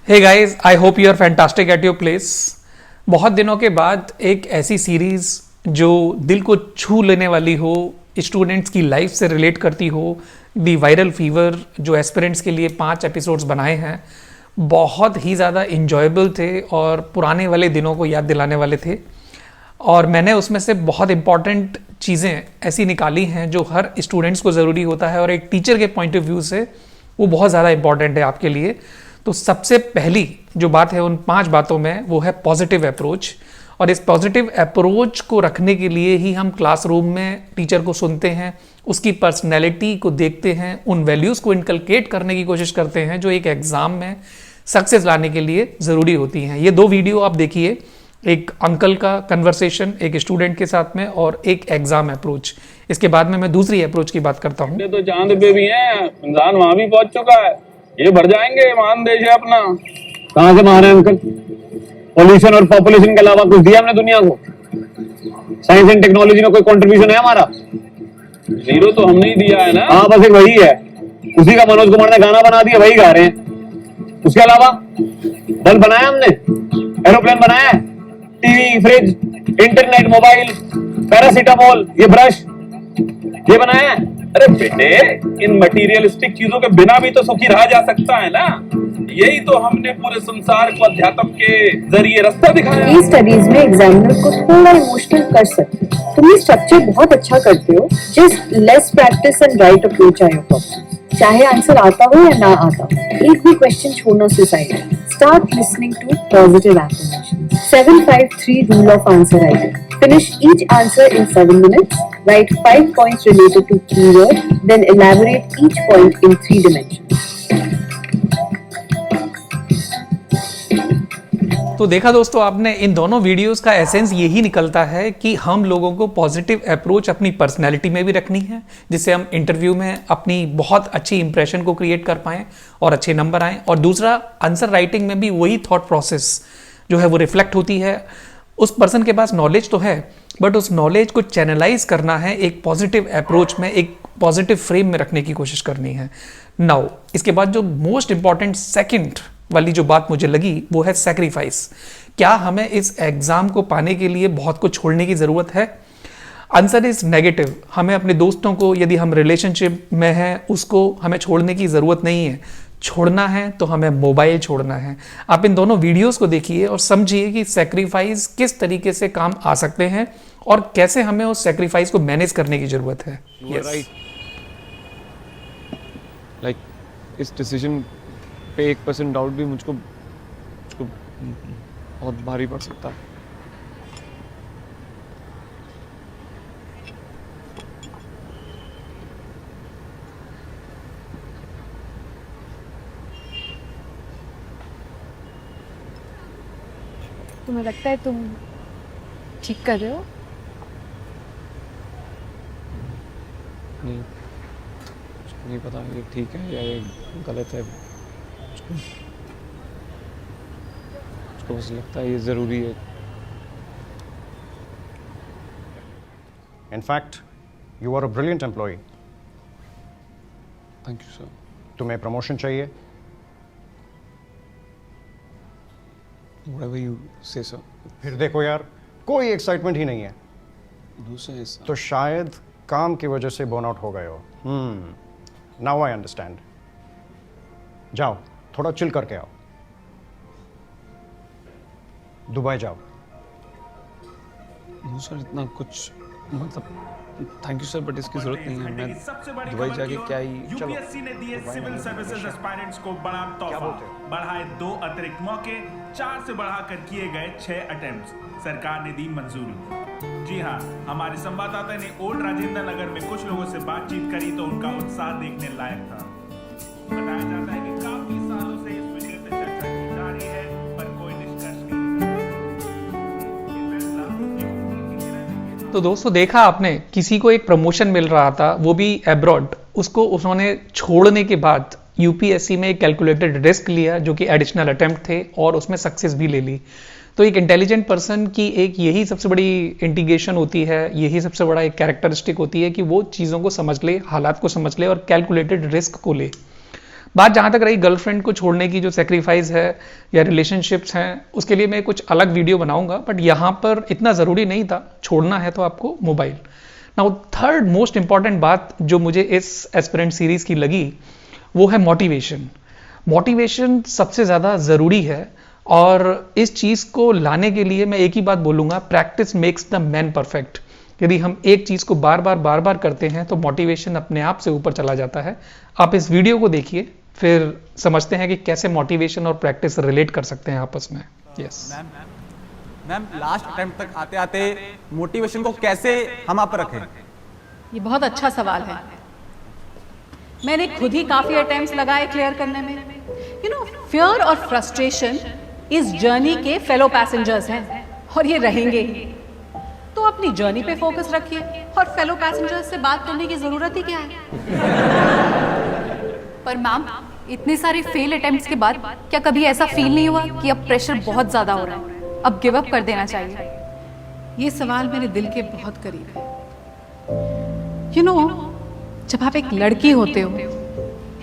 Hey guys, I hope you are fantastic at your place. बहुत दिनों के बाद एक ऐसी सीरीज जो दिल को छू लेने वाली हो, स्टूडेंट्स की लाइफ से रिलेट करती हो, दी वायरल फीवर, जो एस्पिरेंट्स के लिए 5 एपिसोड्स बनाए हैं, बहुत ही ज़्यादा इंजॉयबल थे और पुराने वाले दिनों को याद दिलाने वाले थे। और मैंने उसमें से बहुत इंपॉर्टेंट चीज़ें ऐसी निकाली हैं जो हर स्टूडेंट्स को ज़रूरी होता है और एक टीचर के पॉइंट ऑफ व्यू से वो बहुत ज़्यादा इंपॉर्टेंट है आपके लिए। तो सबसे पहली जो बात है उन 5 बातों में, वो है पॉजिटिव अप्रोच। और इस पॉजिटिव अप्रोच को रखने के लिए ही हम क्लासरूम में टीचर को सुनते हैं, उसकी पर्सनैलिटी को देखते हैं, उन वैल्यूज़ को इनकलकेट करने की कोशिश करते हैं जो एक एग्ज़ाम में सक्सेस लाने के लिए ज़रूरी होती हैं। ये 2 वीडियो आप देखिए, एक अंकल का कन्वर्सेशन एक स्टूडेंट के साथ में और एक एग्जाम अप्रोच। इसके बाद में मैं दूसरी अप्रोच की बात करता हूँ। तो चांद पे भी हैं, इंसान वहां भी पहुंच चुका है, ये भर जाएंगे, महान देश है अपना। कहां से महान है अंकल? पॉल्यूशन और पॉपुलेशन के अलावा कुछ दिया हमने दुनिया को? साइंस एंड टेक्नोलॉजी में कोई कंट्रीब्यूशन है हमारा? जीरो तो हमने ही दिया है ना। हाँ, बस एक वही है, उसी का मनोज कुमार ने गाना बना दिया, वही गा रहे हैं। उसके अलावा बल्ब बनाया हमने, एरोप्लेन बनाया है, TV, fridge, internet, mobile, paracetamol, ये ब्रश, ये बनाया है। अरे बेटे, इन मटीरियलिस्टिक चीजों के बिना भी तो सुखी रहा जा सकता है ना। यही तो हमने पूरे संसार को अध्यात्म के जरिए रास्ता दिखाया। ये स्टडीज में एग्जामिनर को थोड़ा इमोशनल कर सकते हो। तुम ये स्ट्रक्चर बहुत अच्छा करते हो। Just less practice and right approach are your problem. चाहे आंसर आता हो या ना आता हो, एक भी क्वेश्चन छोड़ना suicide. Start listening to positive affirmation. 753 rule of answer writing. Finish each answer in 7 minutes. Write 5 points related to keyword, then elaborate each point in 3 dimensions. तो देखा दोस्तों आपने, इन दोनों वीडियोस का एसेंस यही निकलता है कि हम लोगों को पॉजिटिव अप्रोच अपनी पर्सनैलिटी में भी रखनी है, जिससे हम इंटरव्यू में अपनी बहुत अच्छी इंप्रेशन को क्रिएट कर पाएँ और अच्छे नंबर आएँ। और दूसरा, आंसर राइटिंग में भी वही थॉट प्रोसेस जो है वो रिफ्लेक्ट होती है। उस पर्सन के पास नॉलेज तो है, बट उस नॉलेज को चैनलाइज करना है एक पॉजिटिव अप्रोच में, एक पॉजिटिव फ्रेम में रखने की कोशिश करनी है। नाउ इसके बाद जो मोस्ट इंपॉर्टेंट सेकंड वाली जो बात मुझे लगी वो है सैक्रिफाइस। क्या हमें इस एग्जाम को पाने के लिए बहुत कुछ छोड़ने की ज़रूरत है? Answer is negative. हमें अपने दोस्तों को, यदि हम रिलेशनशिप में हैं, उसको हमें छोड़ने की ज़रूरत नहीं है। छोड़ना है तो हमें मोबाइल छोड़ना है। आप इन दोनों वीडियोस को देखिए और समझिए कि सैक्रिफाइस किस तरीके से काम आ सकते हैं और कैसे हमें उस सैक्रिफाइस को मैनेज करने की ज़रूरत है। राइट, लाइक इस डिसीजन पे 1% डाउट भी मुझको बहुत भारी पड़ सकता है। तुम्हें लगता है तुम ठीक कर रहे हो? नहीं, मुझको नहीं पता ये ठीक है या ये गलत है। मुझको बस लगता है ये ज़रूरी है। In fact, you are a brilliant employee. Thank you sir. तुम्हें प्रमोशन चाहिए? Whatever you say, sir. फिर देखो यार, कोई एक्साइटमेंट ही नहीं है। दूसरे sir. तो शायद काम की वजह से बर्न आउट हो गए हो। Now I understand. जाओ, थोड़ा चिल करके आओ। दुबई जाओ। सर इतना कुछ, मतलब थैंक यू सर, बट इसकी जरूरत नहीं है। मैं दुबई जाके क्या ही। यूपीएससी ने दिए सिविल सर्विसेज एस्पायरेंट्स को बड़ा तोहफा, बढ़ाए 2 अतिरिक्त मौके, 4 से बढ़ाकर किए गए 6 अटेम्प्ट्स, सरकार ने दी मंजूरी। जी हां, हमारे संवाददाता ने ओल्ड राजेंद्र नगर में कुछ लोगों से बातचीत करी तो उनका उत्साह देखने लायक था। बताया जाता है कि काफी सालों से इस विषय पे चर्चा की जा रही है, पर कोई निष्कर्ष नहीं। तो दोस्तों देखा आपने, किसी को एक प्रमोशन मिल रहा था, वो भी अब्रॉड, उसको उन्होंने छोड़ने के बाद यूपीएससी में एक कैलकुलेटेड रिस्क लिया जो कि एडिशनल अटेम्प्ट थे और उसमें सक्सेस भी ले ली। तो एक इंटेलिजेंट पर्सन की एक यही सबसे बड़ी इंटीग्रेशन होती है, यही सबसे बड़ा एक कैरेक्टरिस्टिक होती है कि वो चीज़ों को समझ ले, हालात को समझ ले और कैलकुलेटेड रिस्क को ले। बात जहाँ तक रही गर्लफ्रेंड को छोड़ने की, जो सेक्रीफाइस है या रिलेशनशिप्स हैं, उसके लिए मैं कुछ अलग वीडियो बनाऊंगा, बट यहाँ पर इतना ज़रूरी नहीं था। छोड़ना है तो आपको mobile. Now third most important बात जो मुझे इस एस्पिरेंट सीरीज़ की लगी वो है मोटिवेशन। मोटिवेशन सबसे ज़्यादा ज़रूरी है, और इस चीज़ को लाने के लिए मैं एक ही बात बोलूँगा, practice makes the man perfect. यदि हम एक चीज़ को बार बार करते हैं तो मोटिवेशन अपने आप से ऊपर चला जाता है। आप इस वीडियो को देखिए, फिर समझते हैं कि कैसे मोटिवेशन और प्रैक्टिस रिलेट कर सकते हैं आपस में। यस मैम, लास्ट अटेम्प्ट तक आते आते मोटिवेशन को कैसे हम आप रखें? ये बहुत अच्छा सवाल है। मैंने खुद ही काफी अटेम्प्ट्स लगाए क्लियर करने में। फियर और फ्रस्ट्रेशन इस जर्नी के फेलो पैसेंजर्स हैं और ये रहेंगे ही। तो अपनी जर्नी पे फोकस रखिए और फेलो पैसेंजर्स से बात करने की जरूरत ही क्या है। पर मैम, इतने सारे फेल अटेम्प्ट्स के बाद क्या कभी ऐसा फील नहीं हुआ कि अब प्रेशर बहुत ज्यादा हो रहा है, अब गिव अप कर देना चाहिए? ये सवाल मेरे दिल के बहुत करीब है। जब आप एक लड़की होते हो,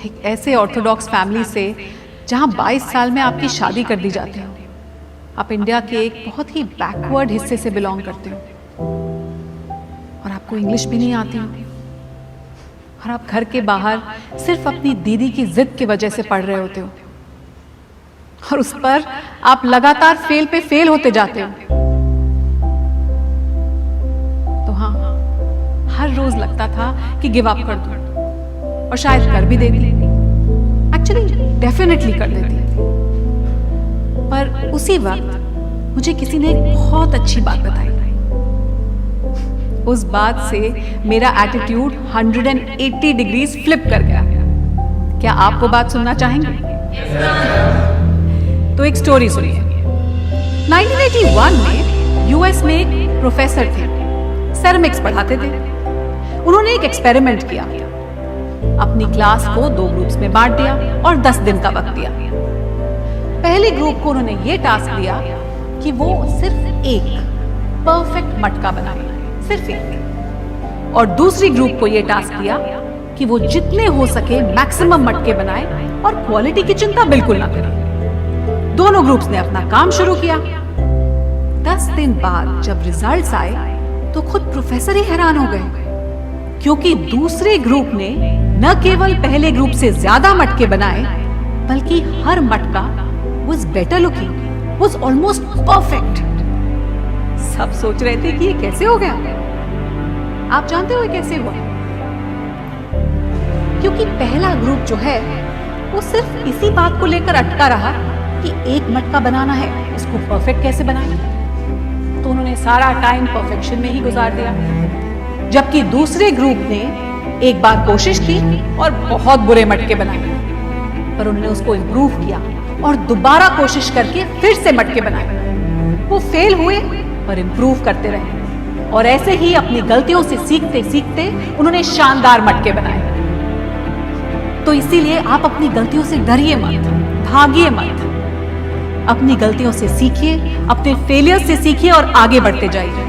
एक ऐसे ऑर्थोडॉक्स फैमिली से जहां 22 साल में आपकी शादी कर दी जाती है, आप इंडिया के एक बहुत ही बैकवर्ड हिस्से से बिलोंग करते हो और आपको इंग्लिश भी नहीं आती हो, और आप घर के बाहर सिर्फ अपनी दीदी की जिद की वजह से पढ़ रहे होते हो, और उस पर आप लगातार फेल पे फेल होते जाते हो। तो हाँ, हर रोज लगता था कि गिव अप कर दूं, और शायद कर भी देती, एक्चुअली डेफिनेटली कर देती। पर उसी वक्त मुझे किसी ने एक बहुत अच्छी बात बताई। उस बात से मेरा एटीट्यूड 180 डिग्रीज फ्लिप कर गया। क्या आप वो बात सुनना चाहेंगे? तो एक स्टोरी सुनिए। 1981 में यूएस में एक प्रोफेसर थे, सेरेमिक्स पढ़ाते थे। उन्होंने एक एक्सपेरिमेंट किया, अपनी क्लास को 2 ग्रुप्स में बांट दिया और 10 दिन का वक्त दिया। पहले ग्रुप को उन्होंने ये टास्क दिया कि वो सिर्फ एक परफेक्ट मटका बनाए, सिर्फ एक। और दूसरी ग्रुप को ये टास्क दिया कि वो जितने हो सके मैक्सिमम मटके बनाए और क्वालिटी की चिंता बिल्कुल ना करें। दोनों ग्रुप्स ने अपना काम शुरू किया। 10 दिन बाद जब रिजल्ट्स आए तो खुद प्रोफेसर ही हैरान हो गए, क्योंकि दूसरे ग्रुप ने न केवल पहले ग्रुप से ज्यादा मटके बनाए, बल्कि हर मटका was better looking, was almost perfect। सब सोच रहे थे कि ये कैसे हो गया। आप जानते हो ये कैसे हुआ? क्योंकि पहला ग्रुप जो है वो सिर्फ इसी बात को लेकर अटका रहा कि एक मटका बनाना है, इसको परफेक्ट कैसे बनाएं। तो उन्होंने सारा टाइम परफेक्शन में ही गुजार दिया, जबकि दूसरे ग्रुप ने एक बार कोशिश की और बहुत बुरे मटके बनाए, पर उन्होंने उसको इम्प्रूव किया और दोबारा कोशिश करके फिर से मटके बनाए। वो फेल हुए पर इम्प्रूव करते रहे, और ऐसे ही अपनी गलतियों से सीखते सीखते उन्होंने शानदार मटके बनाए। तो इसीलिए आप अपनी गलतियों से डरिए मत, भागिए मत। अपनी गलतियों से सीखिए, अपने फेलियर से सीखिए और आगे बढ़ते जाइए।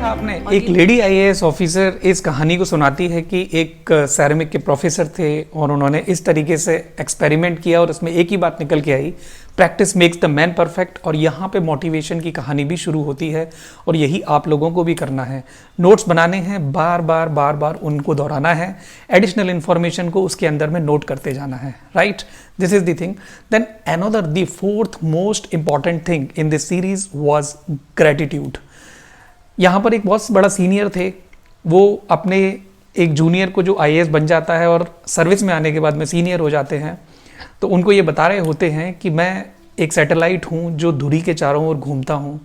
आपने एक लेडी आईएएस ऑफिसर इस कहानी को सुनाती है कि एक सेरेमिक के प्रोफेसर थे और उन्होंने इस तरीके से एक्सपेरिमेंट किया और उसमें एक ही बात निकल के आई, practice makes the man perfect. और यहाँ पे मोटिवेशन की कहानी भी शुरू होती है, और यही आप लोगों को भी करना है। नोट्स बनाने हैं, बार बार उनको दोहराना है, एडिशनल इन्फॉर्मेशन को उसके अंदर में नोट करते जाना है, right? This is the thing. Then another, the fourth most important thing in this series was gratitude. यहाँ पर एक बहुत बड़ा सीनियर थे, वो अपने एक जूनियर को जो आईएएस बन जाता है और सर्विस में आने के बाद में सीनियर हो जाते हैं, तो उनको ये बता रहे होते हैं कि मैं एक सैटेलाइट हूँ जो धुरी के चारों ओर घूमता हूँ,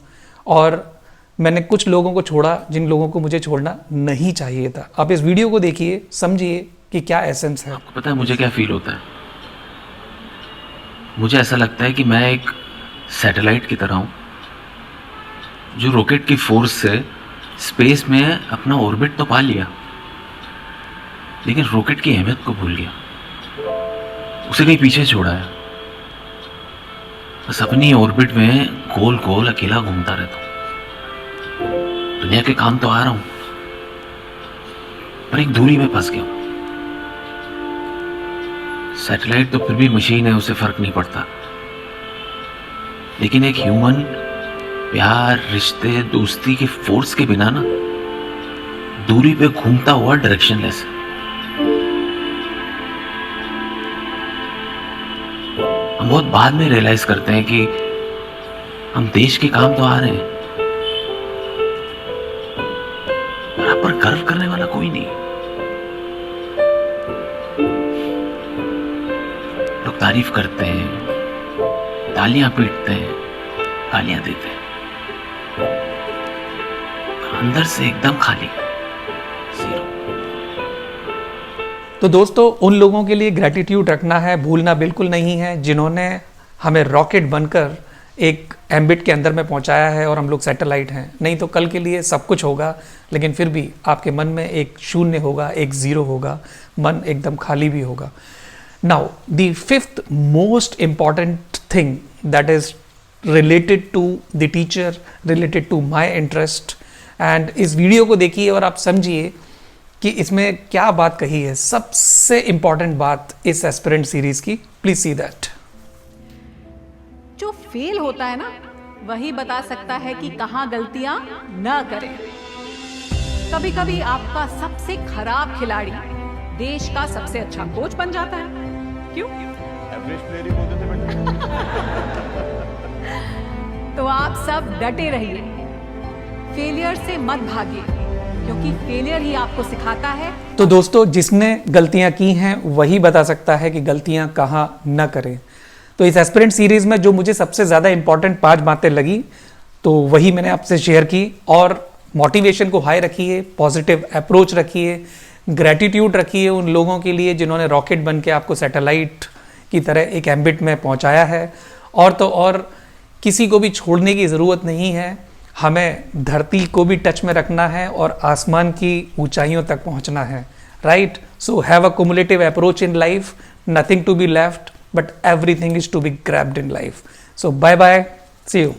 और मैंने कुछ लोगों को छोड़ा जिन लोगों को मुझे छोड़ना नहीं चाहिए था। आप इस वीडियो को देखिए, समझिए कि क्या एसेंस है। आपको पता है मुझे क्या फील होता है? मुझे ऐसा लगता है कि मैं एक सैटेलाइट की तरह हूँ जो रॉकेट की फोर्स से स्पेस में अपना ऑर्बिट तो पा लिया, लेकिन रॉकेट की अहमियत को भूल गया, उसे कहीं पीछे छोड़ा है। बस अपनी ऑर्बिट में गोल गोल अकेला घूमता रहता हूँ। दुनिया के काम तो आ रहा हूँ, पर एक दूरी में फंस गया हूँ। सैटेलाइट तो फिर भी मशीन है, उसे फर्क नहीं पड़ता, लेकिन एक ह्यूमन प्यार, रिश्ते, दोस्ती के फोर्स के बिना ना दूरी पे घूमता हुआ डायरेक्शनलेस है। हम बहुत बाद में रियलाइज करते हैं कि हम देश के काम तो आ रहे हैं, पर आप पर गर्व करने वाला कोई नहीं। लोग तारीफ करते हैं, तालियां पीटते हैं, गालियां देते हैं, पर अंदर से एकदम खाली, जीरो। तो दोस्तों, उन लोगों के लिए ग्रैटिट्यूड रखना है, भूलना बिल्कुल नहीं है, जिन्होंने हमें रॉकेट बनकर एक एम्बिट के अंदर में पहुंचाया है और हम लोग सैटेलाइट हैं। नहीं तो कल के लिए सब कुछ होगा, लेकिन फिर भी आपके मन में एक शून्य होगा, एक जीरो होगा, मन एकदम खाली भी होगा। Now the fifth most important thing that is related to the teacher, related to my interest, and इस वीडियो को देखिए और आप समझिए कि इसमें क्या बात कही है। सबसे इंपॉर्टेंट बात इस एस्पिरेंट सीरीज की, प्लीज सी दैट। जो फेल होता है ना, वही बता सकता है कि कहाँ गलतियां न करें। कभी कभी आपका सबसे खराब खिलाड़ी देश का सबसे अच्छा कोच बन जाता है। क्यों? एवरेज प्लेयर ही बोलते थे बेटा। तो आप सब डटे रहिए, फेलियर से मत भागिए, क्योंकि फेलियर ही आपको सिखाता है। तो दोस्तों, जिसने गलतियां की हैं वही बता सकता है कि गलतियां कहाँ न करें। तो इस एस्पिरेंट सीरीज में जो मुझे सबसे ज़्यादा इंपॉर्टेंट 5 बातें लगी, तो वही मैंने आपसे शेयर की। और मोटिवेशन को हाई रखिए, पॉजिटिव अप्रोच रखिए, ग्रैटिट्यूड रखिए उन लोगों के लिए जिन्होंने रॉकेट बन के आपको सैटेलाइट की तरह एक एम्बिट में पहुंचाया है। और तो और किसी को भी छोड़ने की ज़रूरत नहीं है, हमें धरती को भी टच में रखना है और आसमान की ऊंचाइयों तक पहुंचना है। Right? So have a cumulative approach in life, nothing to be left, but everything is to be grabbed in life. So bye bye, see you.